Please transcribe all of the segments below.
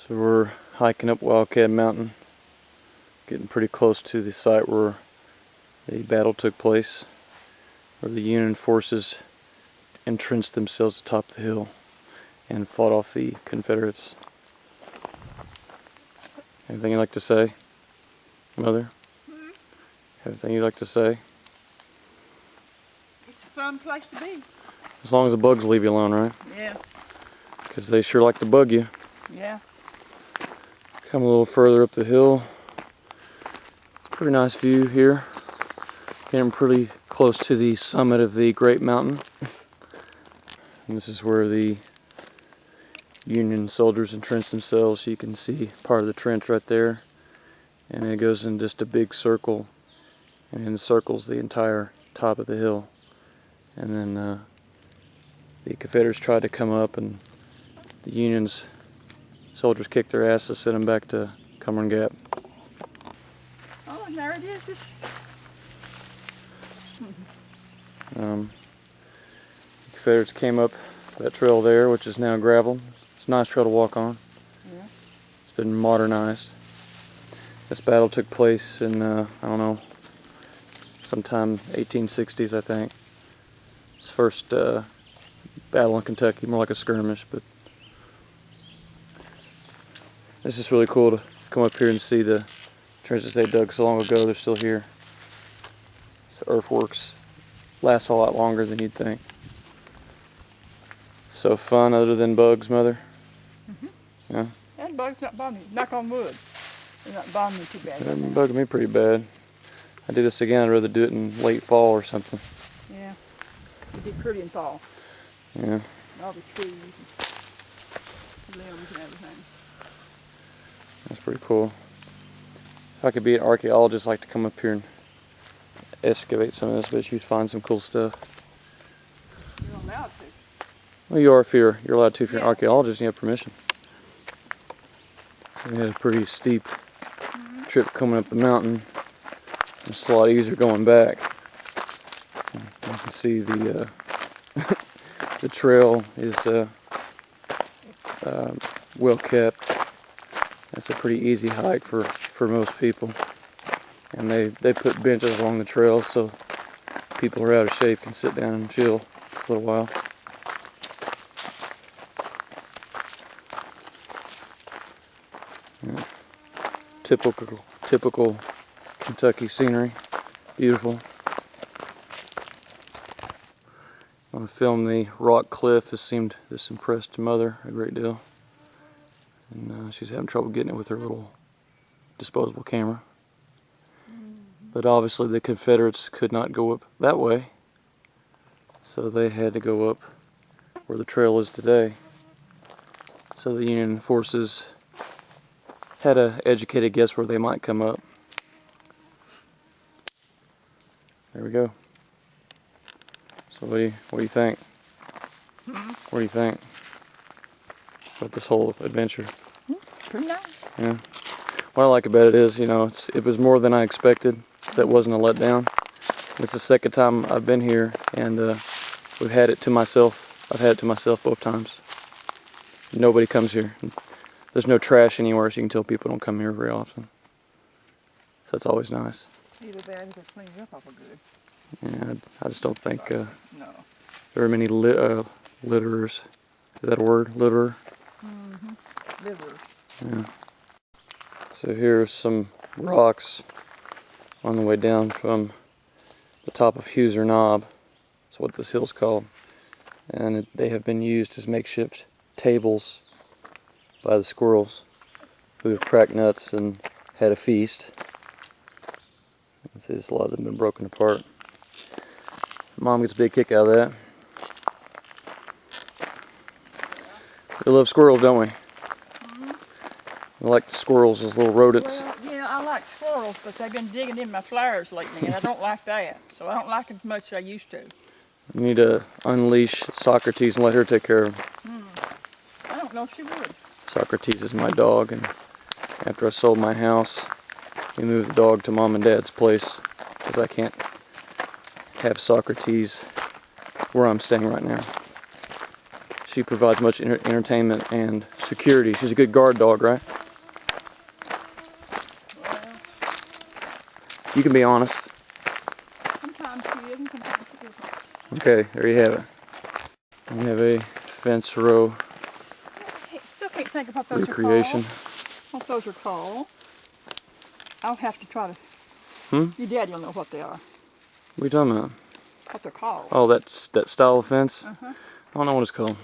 So we're hiking up Wildcat Mountain, getting pretty close to the site where the battle took place, where the Union forces entrenched themselves atop the hill and fought off the Confederates. Anything you'd like to say, Mother? Anything you'd like to say? It's a fun place to be. As long as the bugs leave you alone, right? Yeah. Because they sure like to bug you. Yeah. Come a little further up the hill. Pretty nice view here. Getting pretty close to the summit of the Great Mountain. And this is where the Union soldiers entrenched themselves. You can see part of the trench right there. And it goes in just a big circle. And it circles the entire top of the hill. And then the Confederates tried to come up, and the Union's soldiers kicked their ass to send them back to Cumberland Gap. Oh, and there it is. This. The Confederates came up that trail there, which is now gravel. It's a nice trail to walk on. Yeah. It's been modernized. This battle took place in, I don't know, sometime 1860s, I think. It's the first battle in Kentucky, more like a skirmish, but it's just really cool to come up here and see the trenches they dug so long ago. They're still here. So earthworks lasts a lot longer than you'd think. So fun, other than bugs, Mother? Yeah? And bugs not bothering me. Knock on wood. They're not bothering me too bad. They're bugging me pretty bad. I do this again, I'd rather do it in late fall or something. Yeah. It'd be pretty in fall. Yeah. All the trees and limbs and everything. That's pretty cool. If I could be an archaeologist, I'd like to come up here and excavate some of this, but you'd find some cool stuff. You're allowed to. Well, you are if you're allowed to if you're an Yeah. archaeologist and you have permission. So we had a pretty steep trip coming up the mountain. It's a lot easier going back. You can see the the trail is well kept. That's a pretty easy hike for most people. And they put benches along the trail so people who are out of shape can sit down and chill for a little while. Yeah. Typical Kentucky scenery. Beautiful. When I filmed the rock cliff, this impressed Mother a great deal. And she's having trouble getting it with her little disposable camera. But obviously the Confederates could not go up that way, so they had to go up where the trail is today. So the Union forces had an educated guess where they might come up. There we go. So what do you think? What do you think about this whole adventure? Pretty nice. Yeah. What I like about it is, it was more than I expected. So that wasn't a letdown. It's the second time I've been here, and I've had it to myself both times. Nobody comes here. There's no trash anywhere, so you can tell people don't come here very often. So that's always nice. Either bad if they clean it up awful good. Yeah, I just don't think No. there are many litterers. Is that a word? Litterer? Liver. Yeah. So here's some rocks on the way down from the top of Hoosier Knob. That's what this hill's called. And they have been used as makeshift tables by the squirrels who have cracked nuts and had a feast. A lot of them have been broken apart. Mom gets a big kick out of that. We love squirrels, don't we? We like squirrels as little rodents. Well, yeah, I like squirrels, but they've been digging in my flowers lately, and I don't like that. So I don't like them as much as I used to. You need to unleash Socrates and let her take care of them. I don't know if she would. Socrates is my dog, and after I sold my house, we moved the dog to Mom and Dad's place because I can't have Socrates where I'm staying right now. she provides much entertainment and security. She's a good guard dog, right? Well, You can be honest. sometimes she is and sometimes she isn't. Okay, there you have it. We have a fence row Still can't think of what those recreation. are called. What those are called. I'll have to try to. Your dad will know what they are. What are you talking about? What they're called. Oh, that style of fence? Uh-huh. I don't know what it's called.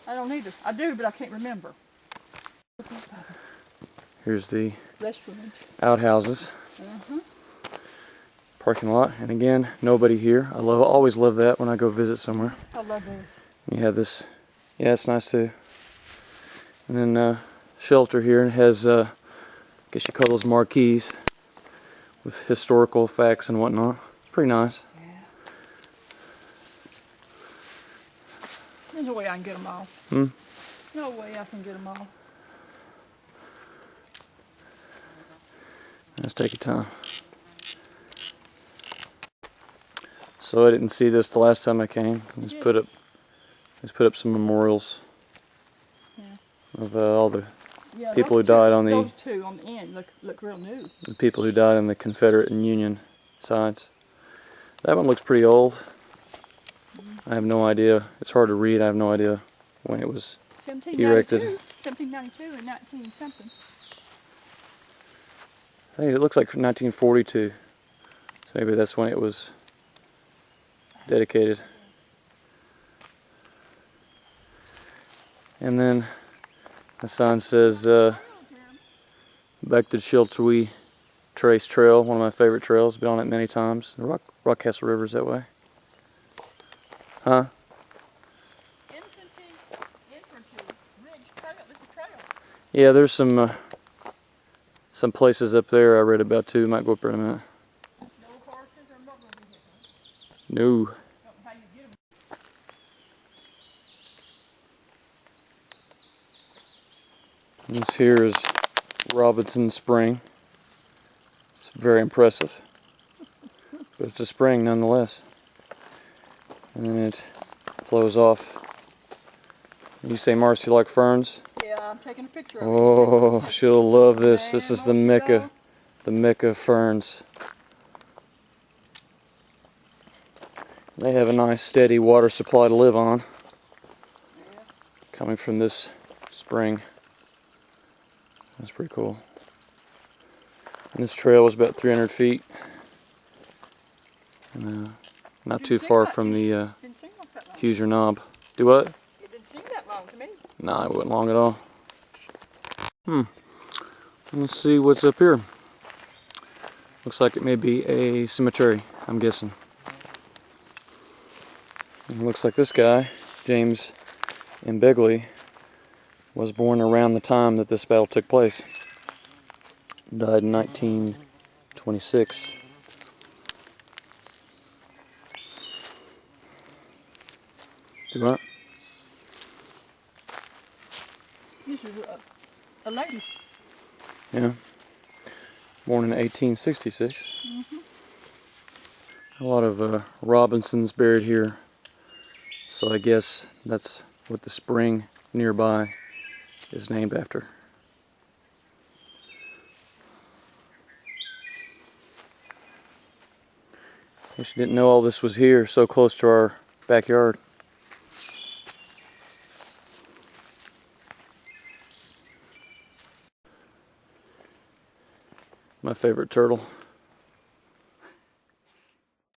I don't either. I do, but I can't remember. Here's the Restrooms. outhouses. Uh-huh. Parking lot. And again, nobody here. Always love that when I go visit somewhere. I love those. You have this. Yeah, it's nice too. And then shelter here. It has, I guess you call those marquees with historical facts and whatnot. It's pretty nice. Yeah. There's no way I can get them all. No way I can get them all. Let's take your time. So I didn't see this the last time I came. Let's put up some memorials of all the people who died on those two on the end look real new. the people who died on the Confederate and Union sides. That one looks pretty old. I have no idea. It's hard to read. I have no idea when it was erected. 1792 and 19 something. I think it looks like 1942. So maybe that's when it was dedicated. And then the sign says back to Chiltewee Trace Trail, one of my favorite trails. Been on it many times. The Rockcastle River's that way. Huh? Infantry Ridge Trail. It's a trail. Yeah, there's some places up there I read about too. Might go up there in a minute. No horses or motor vehicles. No. Don't know how you get them. This here is Robinson Spring. It's very impressive. But it's a spring nonetheless. And then it flows off. You say Marcy like ferns? Yeah, I'm taking a picture of it. Oh, she'll love this. This Man, is the won't she Mecca. The Mecca of ferns. They have a nice steady water supply to live on. Yeah. Coming from this spring. That's pretty cool. And this trail was about 300 feet. And, not too far from the Didn't seem like that long. Hoosier Knob. Do what? It didn't seem that long to me. Nah, it wasn't long at all. Let's see what's up here. Looks like it may be a cemetery, I'm guessing. And it looks like this guy, James M. Begley, was born around the time that this battle took place. Died in 1926. Do what? This is a lady. Yeah. Born in 1866. A lot of Robinsons buried here. So I guess that's what the spring nearby is named after. Guess you didn't know all this was here, so close to our backyard. My favorite turtle.